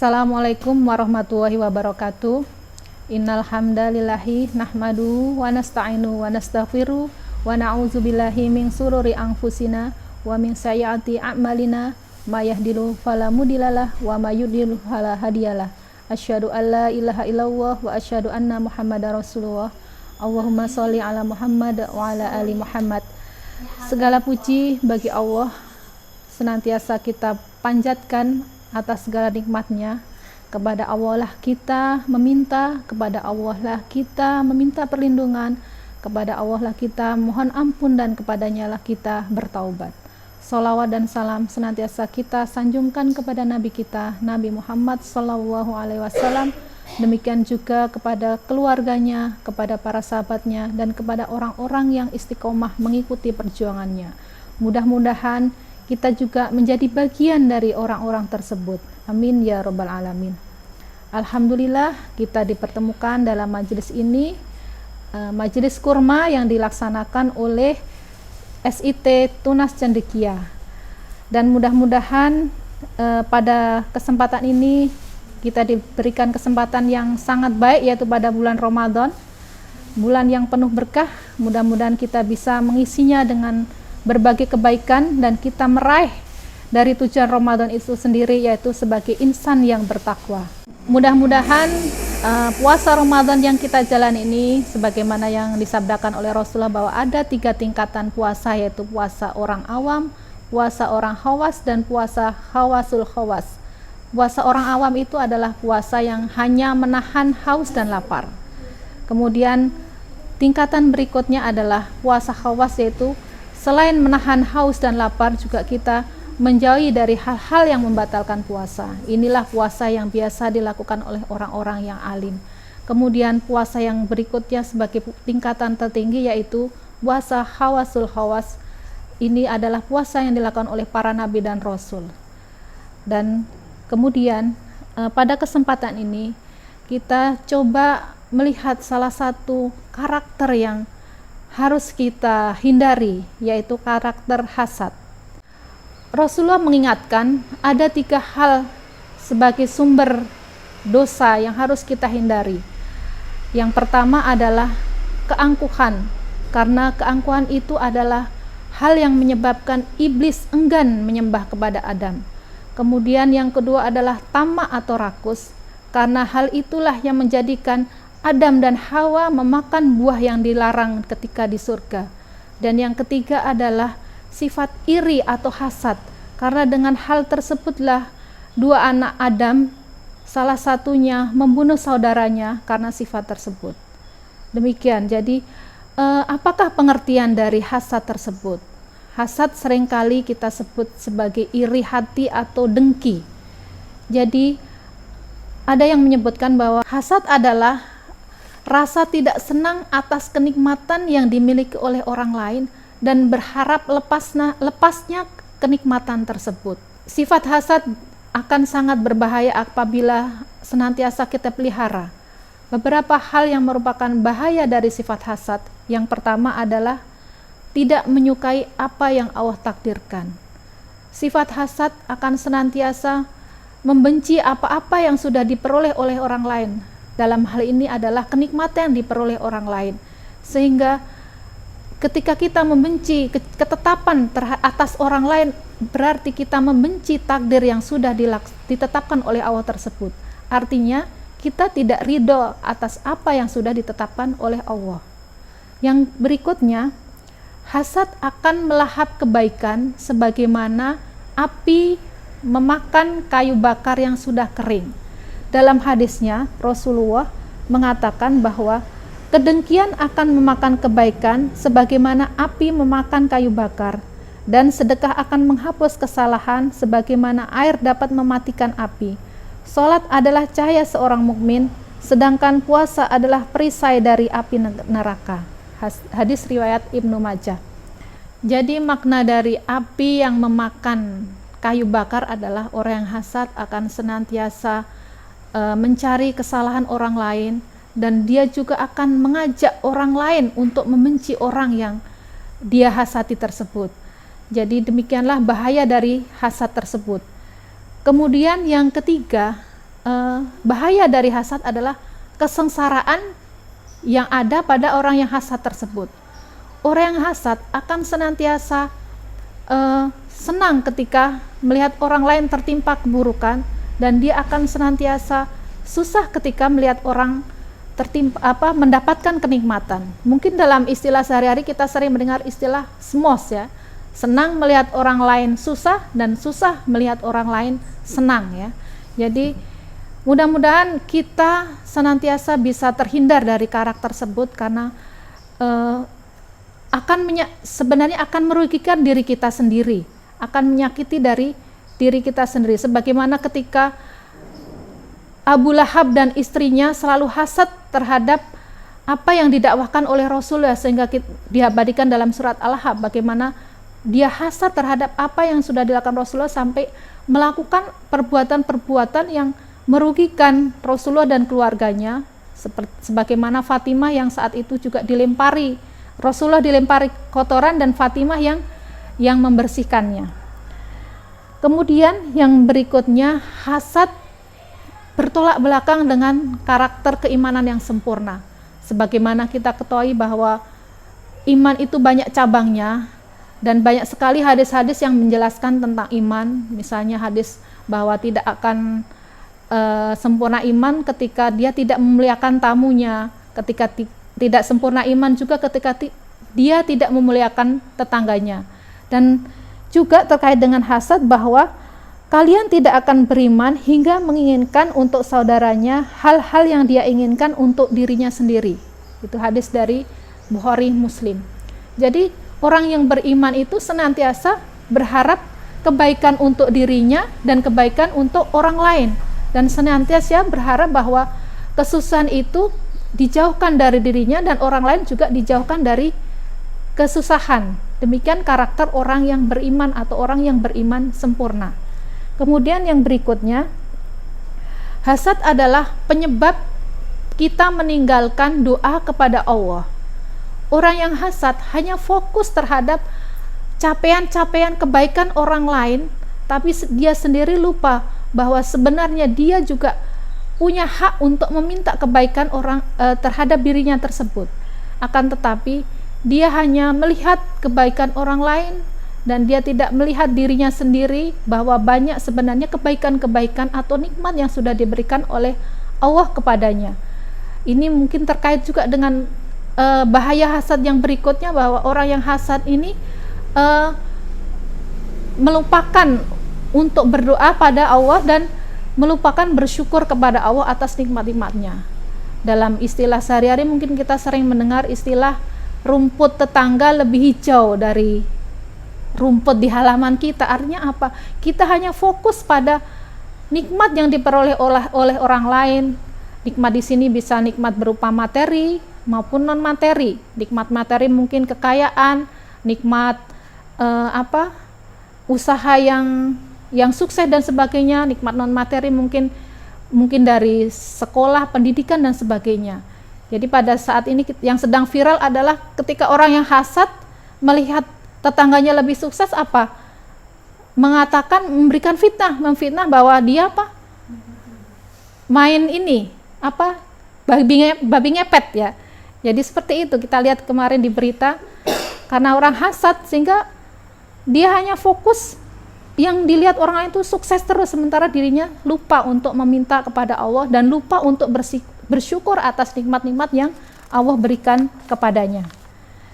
Assalamualaikum warahmatullahi wabarakatuh. Innal hamdalillahi nahmadu wa nasta'inu wa nastaghfiru wa na'udzubillahi min sururi anfusina wa min sayyiati a'malina may yahdihillahu fala mudhillalah wa may yudhlil fala hadiyalah. Asyhadu an la ilaha illallah wa asyhadu anna Muhammadar Rasulullah. Allahumma sholli ala Muhammad wa ala ali Muhammad. Segala puji bagi Allah, senantiasa kita panjatkan atas segala nikmatnya. Kepada Allah lah kita meminta, kepada Allah lah kita meminta perlindungan, kepada Allah lah kita mohon ampun, dan kepadanya lah kita bertaubat. Sholawat dan salam senantiasa kita sanjungkan kepada Nabi kita, Nabi Muhammad SAW. Demikian juga kepada keluarganya, kepada para sahabatnya, dan kepada orang-orang yang istiqomah mengikuti perjuangannya. Mudah-mudahan kita juga menjadi bagian dari orang-orang tersebut. Amin ya rabbal alamin. Alhamdulillah kita dipertemukan dalam majelis ini, majelis kurma yang dilaksanakan oleh SIT Tunas Cendekia. Dan mudah-mudahan pada kesempatan ini kita diberikan kesempatan yang sangat baik, yaitu pada bulan Ramadan, bulan yang penuh berkah. Mudah-mudahan kita bisa mengisinya dengan berbagai kebaikan dan kita meraih dari tujuan Ramadan itu sendiri, yaitu sebagai insan yang bertakwa. Mudah-mudahan puasa Ramadan yang kita jalan ini, sebagaimana yang disabdakan oleh Rasulullah bahwa ada 3 tingkatan puasa, yaitu puasa orang awam, puasa orang khawas, dan puasa khawasul khawas. Puasa orang awam itu adalah puasa yang hanya menahan haus dan lapar. Kemudian tingkatan berikutnya adalah puasa khawas, yaitu selain menahan haus dan lapar, juga kita menjauhi dari hal-hal yang membatalkan puasa. Inilah puasa yang biasa dilakukan oleh orang-orang yang alim. Kemudian puasa yang berikutnya sebagai tingkatan tertinggi, yaitu puasa khawasul khawas. Ini adalah puasa yang dilakukan oleh para nabi dan rasul. Dan kemudian pada kesempatan ini kita coba melihat salah satu karakter yang harus kita hindari, yaitu karakter hasad. Rasulullah mengingatkan ada 3 hal sebagai sumber dosa yang harus kita hindari. Yang pertama adalah keangkuhan, karena keangkuhan itu adalah hal yang menyebabkan iblis enggan menyembah kepada Adam. Kemudian yang kedua adalah tamak atau rakus, karena hal itulah yang menjadikan Adam dan Hawa memakan buah yang dilarang ketika di surga. Dan yang ketiga adalah sifat iri atau hasad, karena dengan hal tersebutlah 2 anak Adam, salah satunya membunuh saudaranya karena sifat tersebut. Demikian. Jadi apakah pengertian dari hasad tersebut? Hasad seringkali kita sebut sebagai iri hati atau dengki. Jadi ada yang menyebutkan bahwa hasad adalah rasa tidak senang atas kenikmatan yang dimiliki oleh orang lain dan berharap lepasnya kenikmatan tersebut. Sifat hasad akan sangat berbahaya apabila senantiasa kita pelihara. Beberapa hal yang merupakan bahaya dari sifat hasad. Yang pertama adalah tidak menyukai apa yang Allah takdirkan. Sifat hasad akan senantiasa membenci apa-apa yang sudah diperoleh oleh orang lain. Dalam hal ini adalah kenikmatan yang diperoleh orang lain. Sehingga ketika kita membenci ketetapan atas orang lain, berarti kita membenci takdir yang sudah ditetapkan oleh Allah tersebut. Artinya kita tidak ridho atas apa yang sudah ditetapkan oleh Allah. Yang berikutnya, hasad akan melahap kebaikan sebagaimana api memakan kayu bakar yang sudah kering. Dalam hadisnya, Rasulullah mengatakan bahwa kedengkian akan memakan kebaikan sebagaimana api memakan kayu bakar, dan sedekah akan menghapus kesalahan sebagaimana air dapat mematikan api. Salat adalah cahaya seorang mukmin, sedangkan puasa adalah perisai dari api neraka. Hadis riwayat Ibnu Majah. Jadi makna dari api yang memakan kayu bakar adalah orang yang hasad akan senantiasa mencari kesalahan orang lain, dan dia juga akan mengajak orang lain untuk membenci orang yang dia hasati tersebut. Jadi demikianlah bahaya dari hasad tersebut. Kemudian yang ketiga, bahaya dari hasad adalah kesengsaraan yang ada pada orang yang hasad tersebut. Orang yang hasad akan senantiasa senang ketika melihat orang lain tertimpa keburukan, dan dia akan senantiasa susah ketika melihat orang mendapatkan kenikmatan. Mungkin dalam istilah sehari-hari kita sering mendengar istilah smos ya, senang melihat orang lain susah dan susah melihat orang lain senang ya. Jadi mudah-mudahan kita senantiasa bisa terhindar dari karakter tersebut, karena sebenarnya akan merugikan diri kita sendiri, akan menyakiti dari diri kita sendiri. Sebagaimana ketika Abu Lahab dan istrinya selalu hasad terhadap apa yang didakwahkan oleh Rasulullah, sehingga diabadikan dalam surat Al-Ahzab bagaimana dia hasad terhadap apa yang sudah dilakukan Rasulullah sampai melakukan perbuatan-perbuatan yang merugikan Rasulullah dan keluarganya, sebagaimana Fatimah yang saat itu juga Rasulullah dilempari kotoran dan Fatimah yang membersihkannya. Kemudian yang berikutnya, hasad bertolak belakang dengan karakter keimanan yang sempurna. Sebagaimana kita ketahui bahwa iman itu banyak cabangnya, dan banyak sekali hadis-hadis yang menjelaskan tentang iman. Misalnya hadis bahwa tidak akan sempurna iman ketika dia tidak memuliakan tamunya, ketika tidak sempurna iman juga ketika dia tidak memuliakan tetangganya. Dan juga terkait dengan hasad bahwa kalian tidak akan beriman hingga menginginkan untuk saudaranya hal-hal yang dia inginkan untuk dirinya sendiri. Itu hadis dari Bukhari Muslim. Jadi orang yang beriman itu senantiasa berharap kebaikan untuk dirinya dan kebaikan untuk orang lain, dan senantiasa berharap bahwa kesusahan itu dijauhkan dari dirinya dan orang lain juga dijauhkan dari kesusahan. Demikian karakter orang yang beriman atau orang yang beriman sempurna. Kemudian yang berikutnya, hasad adalah penyebab kita meninggalkan doa kepada Allah. Orang yang hasad hanya fokus terhadap capaian-capaian kebaikan orang lain, tapi dia sendiri lupa bahwa sebenarnya dia juga punya hak untuk meminta kebaikan orang terhadap dirinya tersebut. Akan tetapi dia hanya melihat kebaikan orang lain, dan dia tidak melihat dirinya sendiri bahwa banyak sebenarnya kebaikan-kebaikan atau nikmat yang sudah diberikan oleh Allah kepadanya. Ini mungkin terkait juga dengan bahaya hasad yang berikutnya, bahwa orang yang hasad ini melupakan untuk berdoa pada Allah dan melupakan bersyukur kepada Allah atas nikmat-nikmatnya. Dalam istilah sehari-hari mungkin kita sering mendengar istilah rumput tetangga lebih hijau dari rumput di halaman kita. Artinya apa? Kita hanya fokus pada nikmat yang diperoleh oleh orang lain. Nikmat di sini bisa nikmat berupa materi maupun non materi. Nikmat materi mungkin kekayaan, nikmat usaha yang sukses dan sebagainya. Nikmat non materi mungkin dari sekolah, pendidikan dan sebagainya. Jadi pada saat ini yang sedang viral adalah ketika orang yang hasad melihat tetangganya lebih sukses, memberikan memfitnah bahwa dia main ini babi ngepet ya. Jadi seperti itu kita lihat kemarin di berita, karena orang hasad sehingga dia hanya fokus yang dilihat orang lain itu sukses terus, sementara dirinya lupa untuk meminta kepada Allah dan lupa untuk bersyukur atas nikmat-nikmat yang Allah berikan kepadanya.